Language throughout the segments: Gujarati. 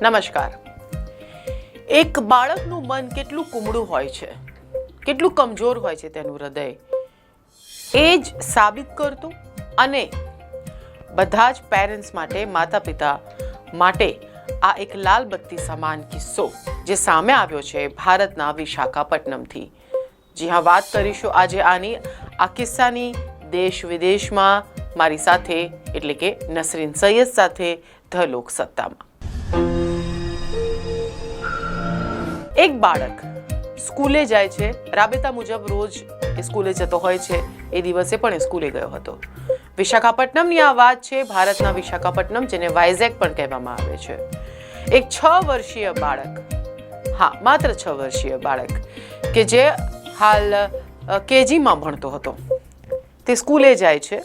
નમસ્કાર. એક બાળકનું મન કેટલું કુમળું હોય છે, કેટલું કમજોર હોય છે તેનું હૃદય, એ જ સાબિત કરતું અને બધા જ પેરેન્ટ્સ માટે, માતા પિતા માટે આ એક લાલ બત્તી સમાન કિસ્સો જે સામે આવ્યો છે ભારતના વિશાખાપટ્ટનમથી. જી હા, વાત કરીશું આજે આ કિસ્સાની દેશ વિદેશમાં મારી સાથે એટલે કે નસરીન સૈયદ સાથે ધ લોકસત્તામાં. એક બાળક સ્કૂલે જાય છે, રાબેતા મુજબ રોજ એ સ્કૂલે જતો હોય છે. એ દિવસે પણ એ સ્કૂલે ગયો હતો. વિશાખાપટ્ટનમની આ વાત છે, ભારતના વિશાખાપટ્ટનમ, જેને વાઇઝેક પણ કહેવામાં આવે છે. એક 6 વર્ષીય બાળક, હા માત્ર 6 વર્ષીય બાળક કે જે હાલ કેજીમાં ભણતો હતો, તે સ્કૂલે જાય છે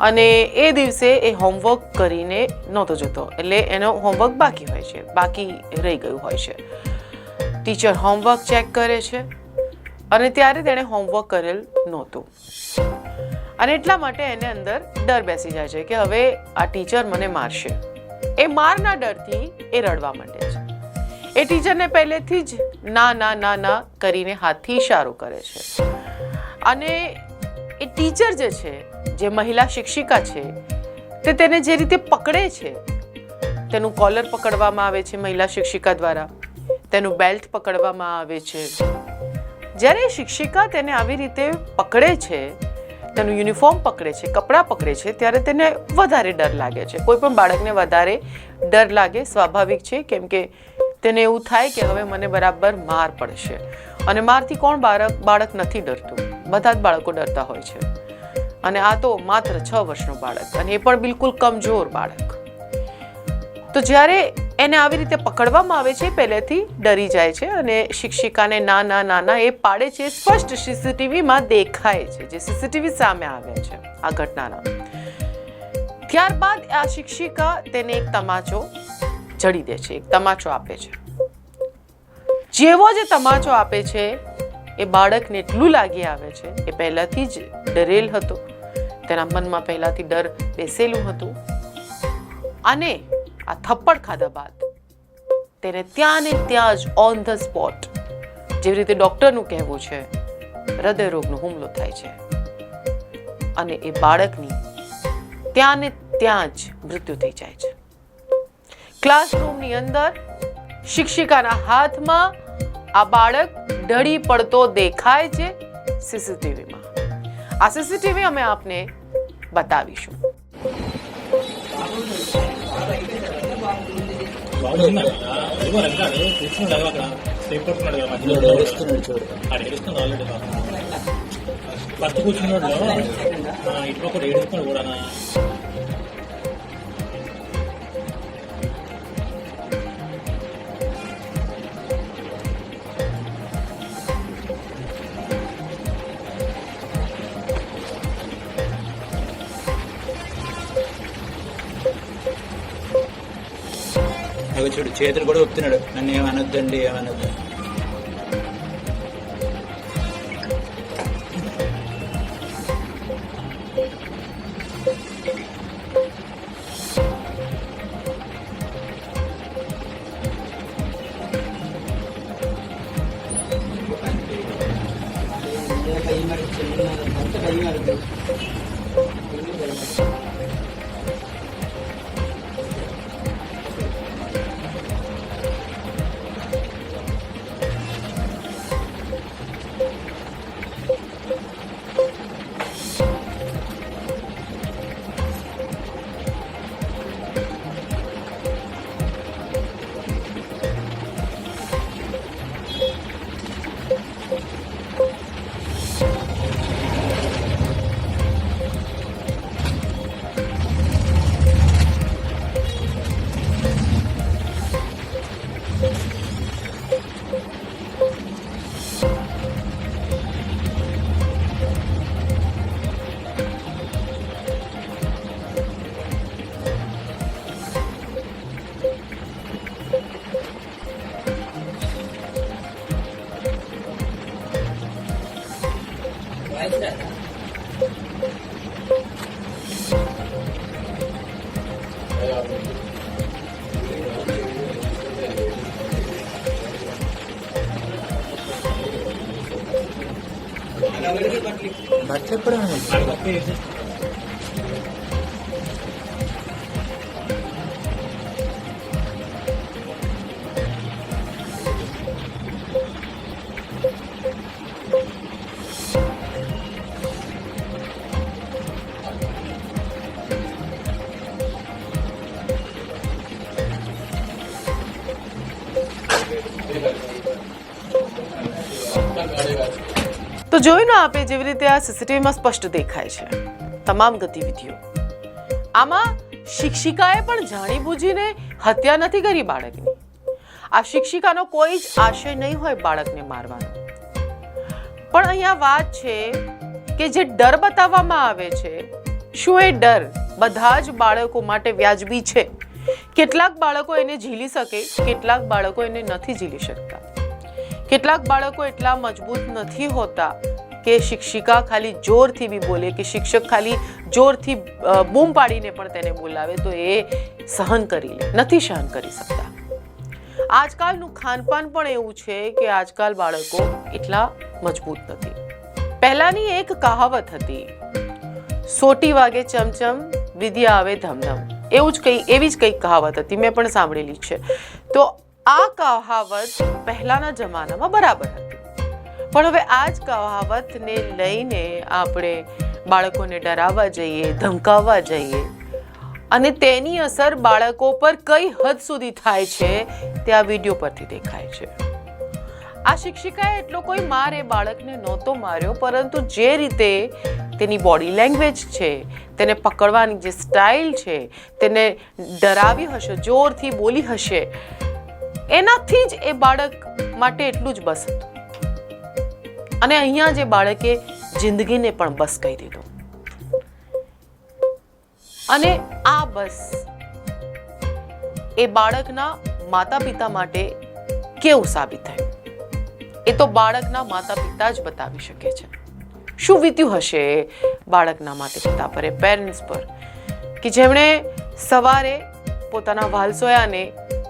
અને એ દિવસે એ હોમવર્ક કરીને નહોતો જતો, એટલે એનો હોમવર્ક બાકી હોય છે, બાકી રહી ગયું હોય છે. ટીચર હોમવર્ક ચેક કરે છે અને ત્યારે તેણે હોમવર્ક કરેલ નહોતું અને એટલા માટે એને અંદર ડર બેસી જાય છે કે હવે આ ટીચર મને મારશે. એ મારના ડરથી એ રડવા માંડે છે. એ ટીચરને પહેલેથી જ ના ના ના ના કરીને હાથથી ઇશારો કરે છે અને એ ટીચર જે છે, જે મહિલા શિક્ષિકા છે, તે તેને જે રીતે પકડે છે, તેનું કોલર પકડવામાં આવે છે મહિલા શિક્ષિકા દ્વારા, તેનું બેલ્ટ પકડવામાં આવે છે. જ્યારે શિક્ષિકા તેને આવી રીતે પકડે છે, તેનું યુનિફોર્મ પકડે છે, કપડાં પકડે છે, ત્યારે તેને વધારે ડર લાગે છે. કોઈ પણ બાળકને વધારે ડર લાગે સ્વાભાવિક છે, કેમ કે તેને એવું થાય કે હવે મને બરાબર માર પડશે. અને મારથી કોણ બાળક નથી ડરતું? બધા જ બાળકો ડરતા હોય છે. અને આ તો માત્ર 6 વર્ષનું બાળક, અને એ પણ બિલકુલ કમજોર બાળક. તો જ્યારે એને આવી રીતે પકડવામાં આવે છે, પહેલેથી ડરી જાય છે અને શિક્ષિકાને ના ના ના ના એ પાડે છે. સ્પષ્ટ સીસીટીવીમાં દેખાય છે, જે સીસીટીવી સામે આવ્યા છે આ ઘટનાના. ત્યારબાદ આ શિક્ષિકા તેને એક તમાચો જડી દે છે, એક તમાચો આપે છે. જેવો જે તમાચો આપે છે, એ બાળકને એટલું લાગી આવે છે, એ પહેલાથી જ ડરેલ હતો, તેના મનમાં પહેલાથી ડર બેસેલું હતું અને આ થપ્પડ ખાધા બાદ તેને ત્યાં ને ત્યાં જ ઓન ધ સ્પોટ, જેવી રીતે ડોક્ટરનું કહેવું છે, હૃદયરોગનો હુમલો થાય છે અને એ બાળકની ત્યાં ને ત્યાં જ મૃત્યુ થઈ જાય છે. ક્લાસરૂમની અંદર શિક્ષિકાના હાથમાં આ બાળક ઢળી પડતો દેખાય છે સીસીટીવીમાં. આ સીસીટીવી અમે આપને બતાવીશું. ఫస్ట్ కూర్చున్నాడు ఇటు పక్క ఏడుస్తున్నాడు కూడా. అవి చూడు, చేతులు కూడా ఒప్పుతున్నాడు, నన్ను ఏమనొద్దండి ఏమనొద్దు. બાટલે પડે ને તો જોયું ને આપે જેવી રીતે આ સીસીટીવીમાં સ્પષ્ટ દેખાય છે તમામ ગતિવિધિઓ. આમાં શિક્ષિકાએ પણ જાણીબૂજીને હત્યા નથી કરી બાળકની. આ શિક્ષિકાનો કોઈ જ આશય નહીં હોય બાળકને મારવાનો. પણ અહીંયા વાત છે કે જે ડર બતાવવામાં આવે છે, શું એ ડર બધા જ બાળકો માટે વ્યાજબી છે? કેટલાક બાળકો એને ઝીલી શકે, કેટલાક બાળકો એને નથી ઝીલી શકતા. કેટલાક બાળકો એટલા મજબૂત નથી હોતા કે શિક્ષિકા ખાલી જોરથી બી બોલે કે શિક્ષક ખાલી જોરથી બૂમ પાડીને પણ તેને બોલાવે તો એ સહન કરી લે, નથી સહન કરી શકતા. આજકાલનું ખાનપાન પણ એવું છે કે આજકાલ બાળકો એટલા મજબૂત નથી. પહેલાની એક કહાવત હતી, સોટી વાગે ચમચમ વિદ્યા આવે ધમધમ. એવી જ કંઈક કહાવત હતી, મેં પણ સાંભળેલી છે. તો આ કહાવત પહેલાના જમાનામાં બરાબર હતી, પણ હવે આ જ કહાવતને લઈને આપણે બાળકોને ડરાવવા જઈએ, ધમકાવવા જઈએ અને તેની અસર બાળકો પર કઈ હદ સુધી થાય છે તે આ વિડીયો પરથી દેખાય છે. આ શિક્ષિકાએ એટલો કોઈ માર એ બાળકને નહોતો માર્યો, પરંતુ જે રીતે તેની બોડી લેંગ્વેજ છે, તેને પકડવાની જે સ્ટાઇલ છે, તેને ડરાવી હશે, જોરથી બોલી હશે, એનાથી જ એ બાળક માટે એટલું જ બસ હતું. અને અહીંયા જે બાળકે જિંદગીને પણ બસ કહી દીધો. અને આ બસ એ બાળકના માતા પિતા માટે કેવું સાબિત થયું એ તો બાળકના માતા પિતા જ બતાવી શકે છે. શું વીત્યું હશે બાળકના માતા પિતા પર, એ પેરેન્ટ્સ પર, કે જેમણે સવારે પોતાના વાલસોયાને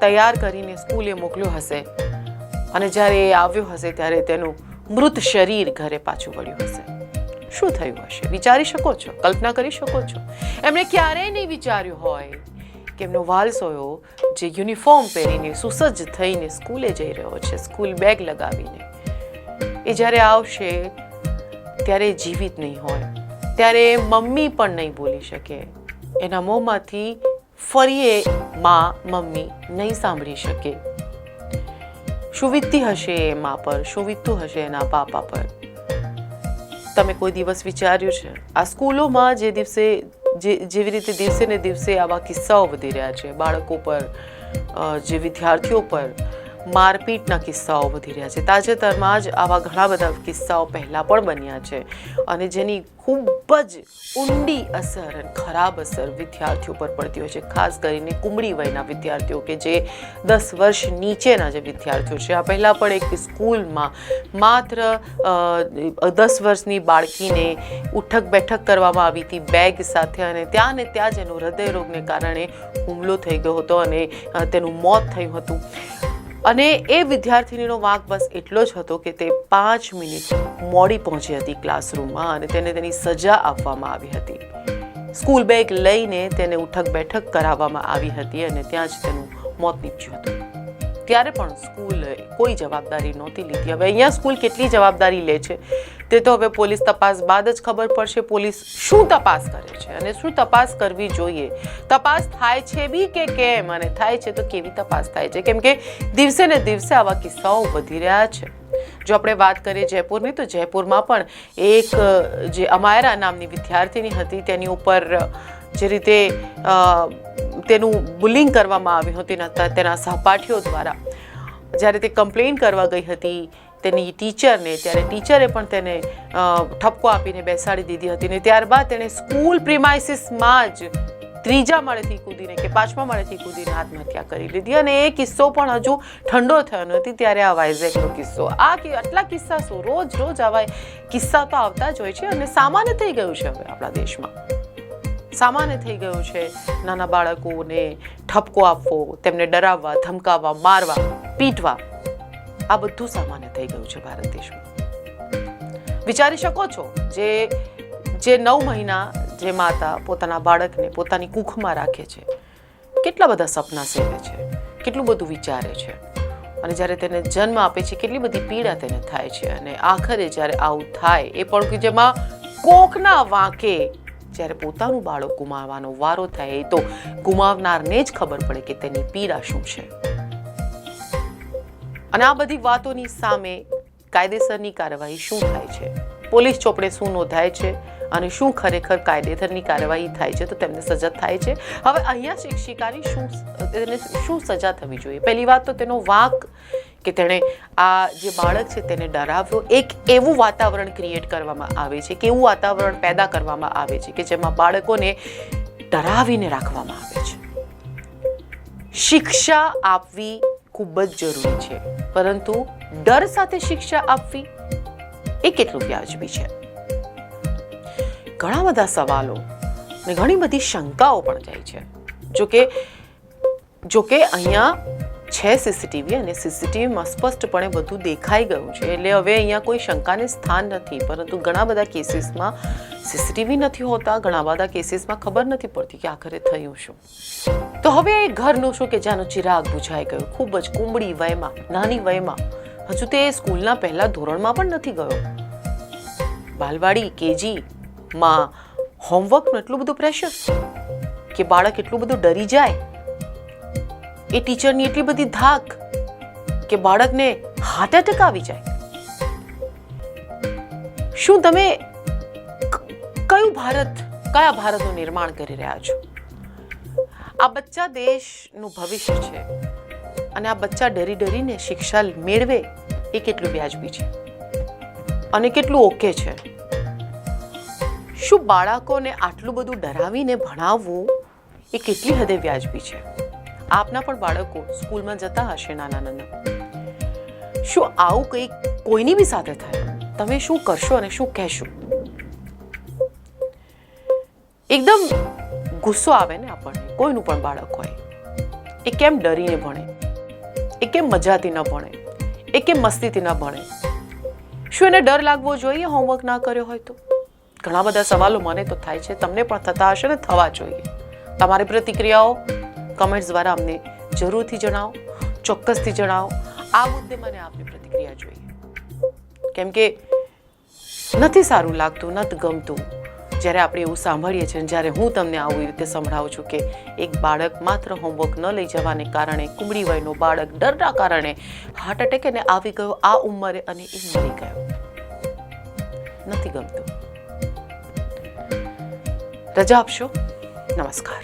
તૈયાર કરીને સ્કૂલે મોકલ્યો હશે અને જ્યારે એ આવ્યો હશે ત્યારે તેનું મૃત શરીર ઘરે પાછું વળ્યું હશે. શું થયું હશે વિચારી શકો છો, કલ્પના કરી શકો છો? એમણે ક્યારેય નહીં વિચાર્યું હોય કે એમનો વાલસોયો જે યુનિફોર્મ પહેરીને સુસજ્જ થઈને સ્કૂલે જઈ રહ્યો છે, સ્કૂલ બેગ લગાવીને, એ જ્યારે આવશે ત્યારે જીવિત નહીં હોય, ત્યારે મમ્મી પણ નહીં બોલી શકે. એના મોંમાંથી ફરી એ માં મમ્મી નહીં સાંભળી શકે. શું વીતતી હશે એ માં પર, શું વીતતું હશે એના બાપા પર? તમે કોઈ દિવસ વિચાર્યું છે? આ સ્કૂલોમાં જે દિવસે જેવી રીતે દિવસે ને દિવસે આવા કિસ્સાઓ વધી રહ્યા છે, બાળકો પર, જે વિદ્યાર્થીઓ પર મારપીટના કિસ્સાઓ વધી રહ્યા છે. તાજેતરમાં જ આવા ઘણા બધા કિસ્સાઓ પહેલાં પણ બન્યા છે અને જેની ખૂબ જ ઊંડી અસર અને ખરાબ અસર વિદ્યાર્થીઓ પર પડતી હોય છે, ખાસ કરીને કુમળી વયના વિદ્યાર્થીઓ કે જે 10 વર્ષ નીચેના જે વિદ્યાર્થીઓ છે. આ પહેલાં પણ એક સ્કૂલમાં માત્ર 10 વર્ષની બાળકીને ઉઠક બેઠક કરવામાં આવી હતી બેગ સાથે, અને ત્યાં ને ત્યાં જ એનો હૃદયરોગને કારણે હુમલો થઈ ગયો હતો અને તેનું મોત થયું હતું. અને એ વિદ્યાર્થીનીનો વાંક બસ એટલો જ હતો કે તે 5 મિનિટ મોડી પહોંચી હતી ક્લાસરૂમમાં અને તેને તેની સજા આપવામાં આવી હતી. સ્કૂલ બેગ લઈને તેને ઉઠક બેઠક કરાવવામાં આવી હતી અને ત્યાં જ તેનું મોત નીપજ્યું હતું. ત્યારે પણ સ્કૂલે કોઈ જવાબદારી નહોતી લીધી. હવે અહીંયા સ્કૂલ કેટલી જવાબદારી લે છે તે તો હવે પોલીસ તપાસ બાદ જ ખબર પડશે. પોલીસ શું તપાસ કરે છે અને શું તપાસ કરવી જોઈએ, તપાસ થાય છે બી કે કેમ, અને થાય છે તો કેવી તપાસ થાય છે, કેમ કે દિવસે ને દિવસે આવા કિસ્સાઓ વધી રહ્યા છે. જો આપણે વાત કરીએ જયપુરની, તો જયપુરમાં પણ એક જે અમાયરા નામની વિદ્યાર્થીની હતી, તેની ઉપર જે રીતે તેનું બુલિંગ કરવામાં આવ્યું હતું તેના સહપાઠીઓ દ્વારા, જ્યારે તે કમ્પ્લેન કરવા ગઈ હતી તેની ટીચરને, ત્યારે ટીચરે પણ તેને ઠપકો આપીને બેસાડી દીધી હતી ને ત્યારબાદ તેણે સ્કૂલ પ્રિમાઇસીસમાં જ 3જા માળેથી કૂદીને કે 5મા માળેથી કૂદીને આત્મહત્યા કરી લીધી. અને એ કિસ્સો પણ હજુ ઠંડો થયો નથી ત્યારે આ વાઇઝેકનો કિસ્સો. આટલા કિસ્સા શું, રોજ આવા કિસ્સા તો આવતા જ હોય છે અને સામાન્ય થઈ ગયું છે હવે આપણા દેશમાં. સામાન્ય થઈ ગયું છે નાના બાળકોને ઠપકો આપવો, તેમને ડરાવવા, ધમકાવવા, મારવા, પીટવા, આ બધું સામાન્ય થઈ ગયું છે ભારત દેશમાં. વિચારી શકો છો જે 9 મહિના જે માતા પોતાના બાળકને પોતાની કુખમાં રાખે છે, કેટલા બધા સપના સેવે છે, કેટલું બધું વિચારે છે, અને જ્યારે તેને જન્મ આપે છે કેટલી બધી પીડા તેને થાય છે, અને આખરે જ્યારે આવું થાય એ પણ કે જેમાં કોકના વાંકે જ્યારે પોતાનું બાળક ગુમાવવાનો વારો થાય, એ તો ગુમાવનારને જ ખબર પડે કે તેની પીડા શું છે. અને આ બધી વાતોની સામે કાયદેસરની કાર્યવાહી શું થાય છે, પોલીસ ચોપડે શું નોંધાય છે, અને શું ખરેખર કાયદેસરની કાર્યવાહી થાય છે, તો તેમને સજા થાય છે. હવે અહીંયા શિક્ષિકાની શું સજા થવી જોઈએ? પહેલી વાત તો તેનો વાંક કે તેણે આ જે બાળક છે તેને ડરાવ્યો, એક એવું વાતાવરણ ક્રિએટ કરવામાં આવે છે કે એવું વાતાવરણ પેદા કરવામાં આવે છે કે જેમાં બાળકોને ડરાવીને રાખવામાં આવે છે. શિક્ષા આપવી ખૂબ જ જરૂરી છે, પરંતુ ડર સાથે શિક્ષા આપવી એ કેટલું વ્યાજબી છે? ઘણા બધા સવાલો અને ઘણી બધી શંકાઓ પણ જાય છે. જોકે અહીંયા છે સીસીટીવી, અને સીસીટીવીમાં સ્પષ્ટપણે બધું દેખાઈ ગયું છે, એટલે હવે અહીંયા કોઈ શંકાને સ્થાન નથી. પરંતુ ઘણા બધા કેસીસમાં સીસીટીવી નથી હોતા, ઘણા બધા કેસીસમાં ખબર નથી પડતી કે આખરે થયું શું. તો હવે એ ઘરનું શું કે જ્યાંનો ચિરાગ બુઝાઈ ગયો, ખૂબ જ કુંબળી વયમાં, નાની વયમાં, હજુ તે સ્કૂલના પહેલા ધોરણમાં પણ નથી ગયો, બાલવાડી કેજી માં હોમવર્કનું એટલું બધું પ્રેશર કે બાળક એટલું બધું ડરી જાય, એ ટીચરની એટલી બધી ધાક કે બાળકને હાર્ટ એટેક આવી જાય. શું તમે કયા ભારતનું નિર્માણ કરી રહ્યા છો? આ બચ્ચા દેશનું ભવિષ્ય છે, અને આ બચ્ચા ડરીને શિક્ષા મેળવે એ કેટલું વ્યાજબી છે અને કેટલું ઓકે છે? શું બાળકોને આટલું બધું ડરાવીને ભણાવવું એ કેટલી હદે વ્યાજબી છે? આપના પણ બાળકો સ્કૂલમાં જતા હશે નાના. શું આવું કંઈક કોઈની બી સાથે થાય, તમે શું કરશો અને શું કહેશો? એકદમ ગુસ્સો આવે ને આપણને. કોઈનું પણ બાળક હોય, એ કેમ ડરીને ભણે, એ કેમ મજાથી ન ભણે, એ કેમ મસ્તીથી ન ભણે? શું એને ડર લાગવો જોઈએ હોમવર્ક ના કર્યો હોય તો? ઘણા બધા સવાલો મને તો થાય છે, તમને પણ થતા હશે ને થવા જોઈએ. તમારી પ્રતિક્રિયાઓ કમેન્ટ્સ દ્વારા અમને જરૂરથી જણાવો, ચોક્કસથી જણાવો. આ મુદ્દે મને આપની પ્રતિક્રિયા જોઈએ, કેમ કે નથી સારું લાગતું, નથી ગમતું જ્યારે આપણે એવું સાંભળીએ છીએ. જ્યારે હું તમને આવી રીતે સંભળાવું છું કે એક બાળક માત્ર હોમવર્ક ન લઈ જવાને કારણે, કુંબળી વયનો બાળક ડરના કારણે હાર્ટ એટેક એને આવી ગયો આ ઉંમરે, અને એ મરી ગયો. નથી ગમતું. રજા આપશો. નમસ્કાર.